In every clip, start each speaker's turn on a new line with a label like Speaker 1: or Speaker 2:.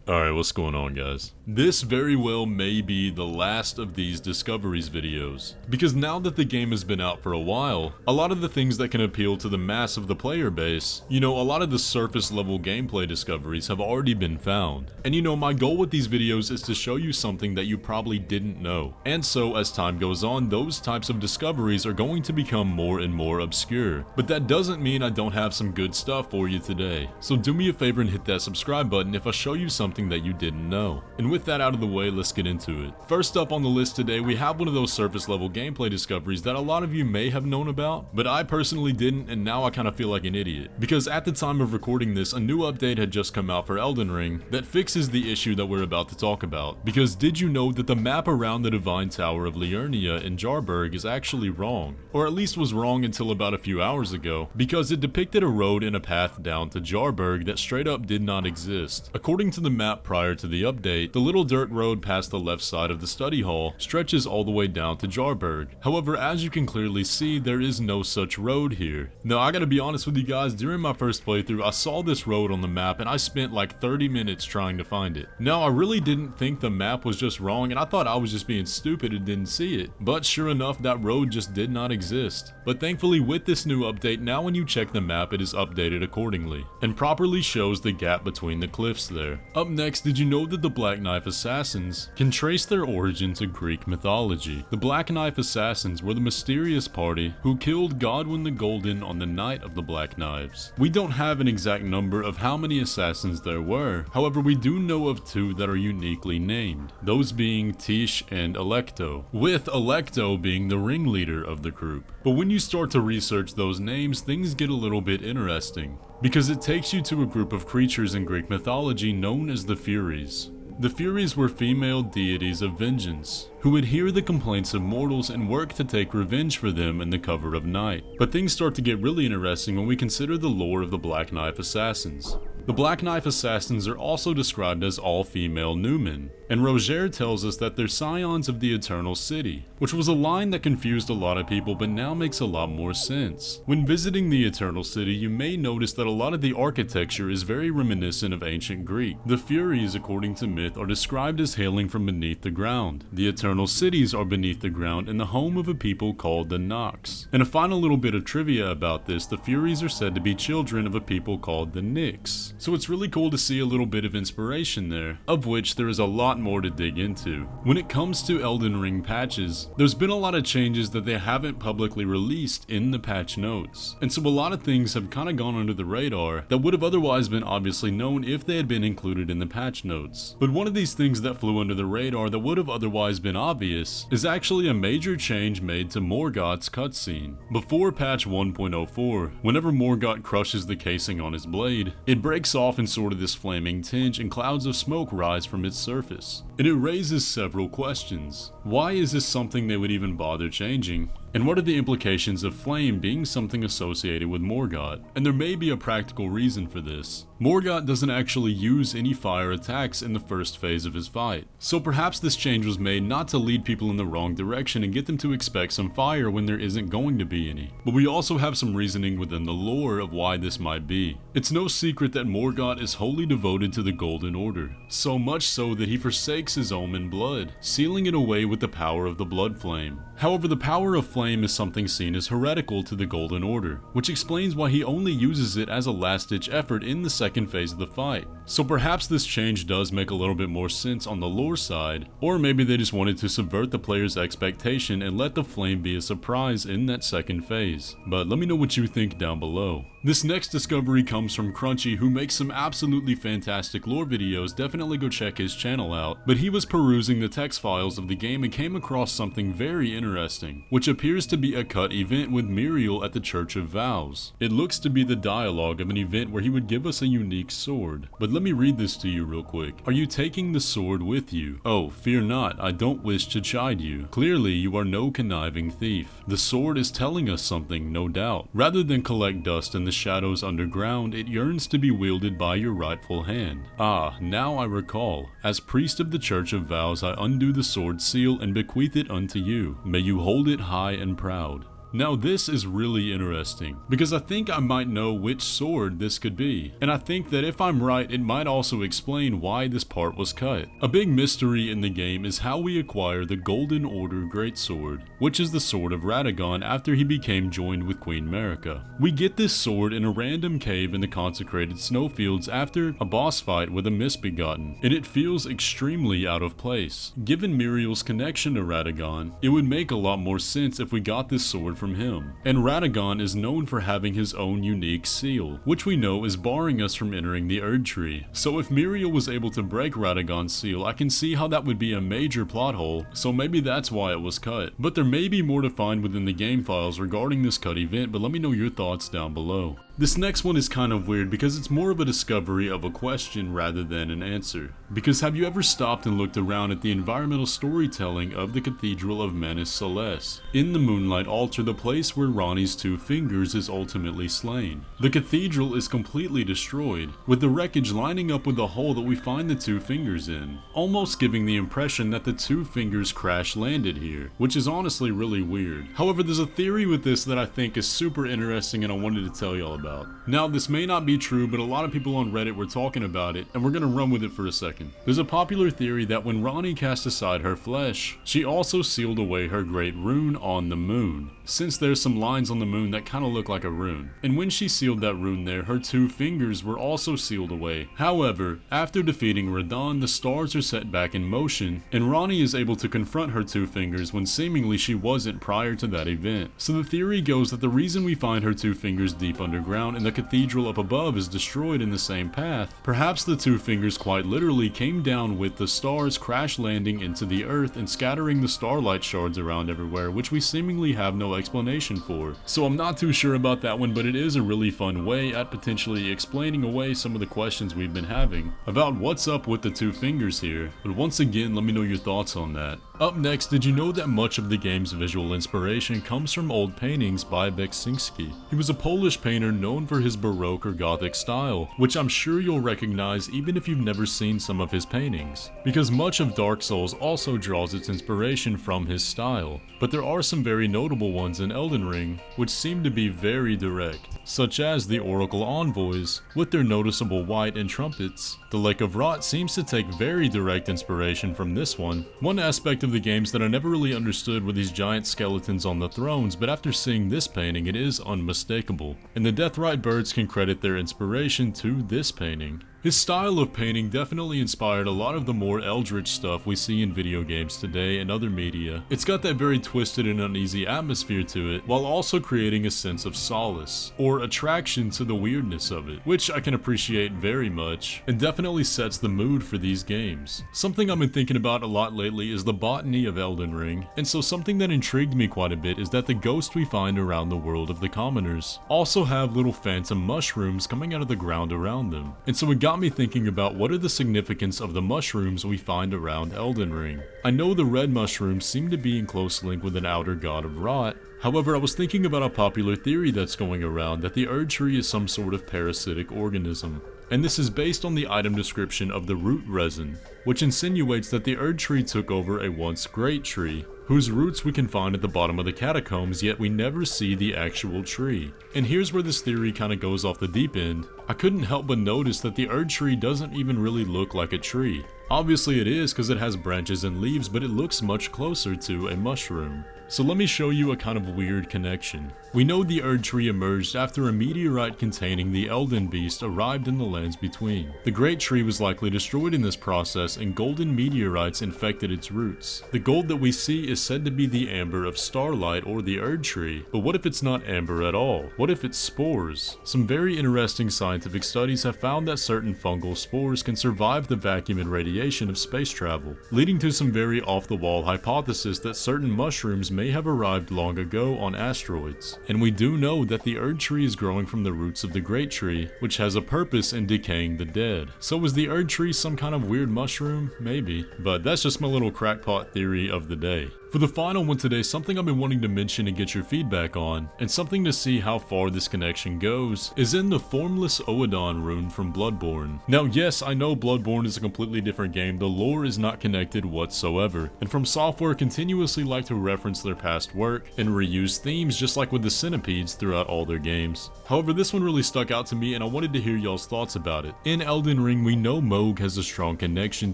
Speaker 1: Alright, what's going on, guys? This very well may be the last of these discoveries videos, because now that the game has been out for a while, a lot of the things that can appeal to the mass of the player base, a lot of the surface level gameplay discoveries have already been found. And my goal with these videos is to show you something that you probably didn't know. And so as time goes on, those types of discoveries are going to become more and more obscure. But that doesn't mean I don't have some good stuff for you today. So do me a favor and hit that subscribe button if I show you something that you didn't know. And with that out of the way, let's get into it. First up on the list today, we have one of those surface level gameplay discoveries that a lot of you may have known about, but I personally didn't, and now I kind of feel like an idiot. Because at the time of recording this, a new update had just come out for Elden Ring that fixes the issue that we're about to talk about. Because did you know that the map around the Divine Tower of Liurnia in Jarburg is actually wrong? Or at least was wrong until about a few hours ago, because it depicted a road and a path down to Jarburg that straight up did not exist. According to the map prior to the update, the little dirt road past the left side of the study hall stretches all the way down to Jarburg. However, as you can clearly see, there is no such road here. Now, I gotta be honest with you guys, during my first playthrough, I saw this road on the map and I spent like 30 minutes trying to find it. Now, I really didn't think the map was just wrong and I thought I was just being stupid and didn't see it. But sure enough, that road just did not exist. But thankfully, with this new update, now when you check the map, it is updated accordingly and properly shows the gap between the cliffs there. Up next, did you know that the Black Knife Assassins can trace their origin to Greek mythology? The Black Knife Assassins were the mysterious party who killed Godwin the Golden on the night of the Black Knives. We don't have an exact number of how many assassins there were, however we do know of two that are uniquely named, those being Tish and Alecto, with Alecto being the ringleader of the group. But when you start to research those names, things get a little bit interesting, because it takes you to a group of creatures in Greek mythology known as the Furies. The Furies were female deities of vengeance, who would hear the complaints of mortals and work to take revenge for them in the cover of night. But things start to get really interesting when we consider the lore of the Black Knife Assassins. The Black Knife Assassins are also described as all-female Numen, and Roger tells us that they're scions of the Eternal City, which was a line that confused a lot of people but now makes a lot more sense. When visiting the Eternal City, you may notice that a lot of the architecture is very reminiscent of ancient Greek. The Furies, according to myth, are described as hailing from beneath the ground. The Eternal Cities are beneath the ground and the home of a people called the Nox. And a final little bit of trivia about this, the Furies are said to be children of a people called the Nyx. So it's really cool to see a little bit of inspiration there, of which there is a lot more to dig into. When it comes to Elden Ring patches, there's been a lot of changes that they haven't publicly released in the patch notes. And so a lot of things have kind of gone under the radar that would have otherwise been obviously known if they had been included in the patch notes. But one of these things that flew under the radar that would have otherwise been obvious is actually a major change made to Morgott's cutscene. Before patch 1.04, whenever Morgott crushes the casing on his blade, it breaks off in sort of this flaming tinge and clouds of smoke rise from its surface. And it raises several questions. Why is this something they would even bother changing? And what are the implications of flame being something associated with Morgott? And there may be a practical reason for this. Morgott doesn't actually use any fire attacks in the first phase of his fight. So perhaps this change was made not to lead people in the wrong direction and get them to expect some fire when there isn't going to be any. But we also have some reasoning within the lore of why this might be. It's no secret that Morgott is wholly devoted to the Golden Order. So much so that he forsakes his omen blood, sealing it away with the power of the blood flame. However, the power of flame is something seen as heretical to the Golden Order, which explains why he only uses it as a last-ditch effort in the second phase of the fight. So perhaps this change does make a little bit more sense on the lore side, or maybe they just wanted to subvert the player's expectation and let the flame be a surprise in that second phase. But let me know what you think down below. This next discovery comes from Crunchy, who makes some absolutely fantastic lore videos. Definitely go check his channel out. But he was perusing the text files of the game and came across something very interesting, which appears to be a cut event with Miriel at the Church of Vows. It looks to be the dialogue of an event where he would give us a unique sword. But let me read this to you real quick. Are you taking the sword with you? Oh, fear not, I don't wish to chide you. Clearly you are no conniving thief. The sword is telling us something, no doubt. Rather than collect dust in the shadows underground, it yearns to be wielded by your rightful hand. Ah, now I recall. As priest of the Church of Vows, I undo the sword seal and bequeath it unto you. May you hold it high and proud. Now this is really interesting, because I think I might know which sword this could be, and I think that if I'm right, it might also explain why this part was cut. A big mystery in the game is how we acquire the Golden Order Greatsword, which is the sword of Radagon after he became joined with Queen Marika. We get this sword in a random cave in the consecrated snowfields after a boss fight with a Misbegotten, and it feels extremely out of place. Given Miriel's connection to Radagon, it would make a lot more sense if we got this sword from him. And Radagon is known for having his own unique seal, which we know is barring us from entering the Erdtree. So if Miriel was able to break Radagon's seal, I can see how that would be a major plot hole, so maybe that's why it was cut. But there may be more to find within the game files regarding this cut event, but let me know your thoughts down below. This next one is kind of weird because it's more of a discovery of a question rather than an answer. Because have you ever stopped and looked around at the environmental storytelling of the Cathedral of Manus Celeste? In the Moonlight Altar, the place where Ranni's two fingers is ultimately slain. The cathedral is completely destroyed, with the wreckage lining up with the hole that we find the two fingers in, almost giving the impression that the two fingers crash landed here, which is honestly really weird. However, there's a theory with this that I think is super interesting and I wanted to tell y'all about. Now, this may not be true, but a lot of people on Reddit were talking about it, and we're gonna run with it for a second. There's a popular theory that when Ranni cast aside her flesh, she also sealed away her great rune on the moon, since there's some lines on the moon that kinda look like a rune. And when she sealed that rune there, her two fingers were also sealed away. However, after defeating Radahn, the stars are set back in motion, and Ranni is able to confront her two fingers when seemingly she wasn't prior to that event. So the theory goes that the reason we find her two fingers deep underground and the cathedral up above is destroyed in the same path, perhaps the two fingers quite literally came down with the stars crash landing into the earth and scattering the starlight shards around everywhere, which we seemingly have no explanation for. So I'm not too sure about that one, but it is a really fun way at potentially explaining away some of the questions we've been having about what's up with the two fingers here. But once again, let me know your thoughts on that. Up next, did you know that much of the game's visual inspiration comes from old paintings by Beksinski? He was a Polish painter known for his Baroque or Gothic style, which I'm sure you'll recognize even if you've never seen some of his paintings, because much of Dark Souls also draws its inspiration from his style. But there are some very notable ones in Elden Ring, which seem to be very direct, such as the Oracle Envoys, with their noticeable white and trumpets. The Lake of Rot seems to take very direct inspiration from this one. One aspect of the games that I never really understood were these giant skeletons on the thrones, but after seeing this painting, it is unmistakable. And the Deathrite birds can credit their inspiration to this painting. His style of painting definitely inspired a lot of the more eldritch stuff we see in video games today and other media. It's got that very twisted and uneasy atmosphere to it, while also creating a sense of solace, or attraction to the weirdness of it, which I can appreciate very much, and definitely sets the mood for these games. Something I've been thinking about a lot lately is the botany of Elden Ring, and so something that intrigued me quite a bit is that the ghosts we find around the world of the commoners also have little phantom mushrooms coming out of the ground around them. And so it got me thinking about what are the significance of the mushrooms we find around Elden Ring. I know the red mushrooms seem to be in close link with an outer god of rot. However, I was thinking about a popular theory that's going around that the Erdtree is some sort of parasitic organism. And this is based on the item description of the root resin, which insinuates that the Erdtree took over a once great tree, whose roots we can find at the bottom of the catacombs, yet we never see the actual tree. And here's where this theory kinda goes off the deep end. I couldn't help but notice that the Erdtree doesn't even really look like a tree. Obviously it is because it has branches and leaves, but it looks much closer to a mushroom. So let me show you a kind of weird connection. We know the Erdtree emerged after a meteorite containing the Elden Beast arrived in the lands between. The Great Tree was likely destroyed in this process and golden meteorites infected its roots. The gold that we see is said to be the amber of starlight or the Erdtree, but what if it's not amber at all? What if it's spores? Some very interesting scientific studies have found that certain fungal spores can survive the vacuum and radiation of space travel, leading to some very off-the-wall hypothesis that certain mushrooms may have arrived long ago on asteroids. And we do know that the Erdtree is growing from the roots of the Great Tree, which has a purpose in decaying the dead. So is the Erdtree some kind of weird mushroom? Maybe. But that's just my little crackpot theory of the day. For the final one today, something I've been wanting to mention and get your feedback on, and something to see how far this connection goes, is in the Formless Oedon rune from Bloodborne. Now yes, I know Bloodborne is a completely different game, the lore is not connected whatsoever, and FromSoftware continuously like to reference their past work and reuse themes just like with the centipedes throughout all their games. However, this one really stuck out to me and I wanted to hear y'all's thoughts about it. In Elden Ring, we know Mohg has a strong connection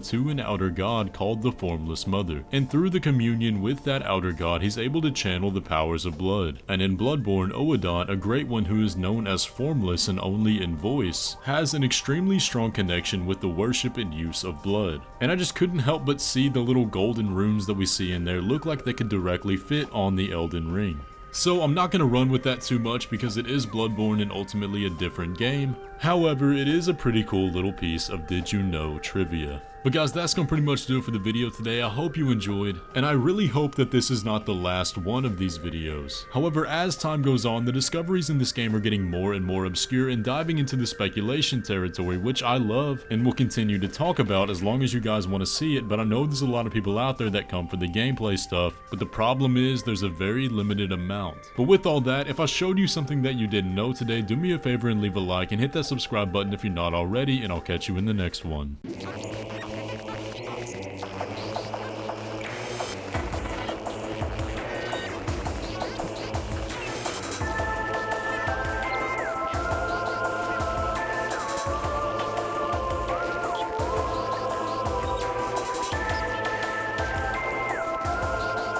Speaker 1: to an outer god called the Formless Mother, and through the communion with that outer god, he's able to channel the powers of blood. And in Bloodborne, Oedon, a great one who is known as formless and only in voice, has an extremely strong connection with the worship and use of blood. And I just couldn't help but see the little golden runes that we see in there look like they could directly fit on the Elden Ring. So I'm not going to run with that too much because it is Bloodborne and ultimately a different game. However, it is a pretty cool little piece of did you know trivia. But guys, that's going to pretty much do it for the video today. I hope you enjoyed, and I really hope that this is not the last one of these videos. However, as time goes on, the discoveries in this game are getting more and more obscure and diving into the speculation territory, which I love and will continue to talk about as long as you guys want to see it. But I know there's a lot of people out there that come for the gameplay stuff, but the problem is there's a very limited amount. But with all that, if I showed you something that you didn't know today, do me a favor and leave a like and hit that subscribe button if you're not already, and I'll catch you in the next one.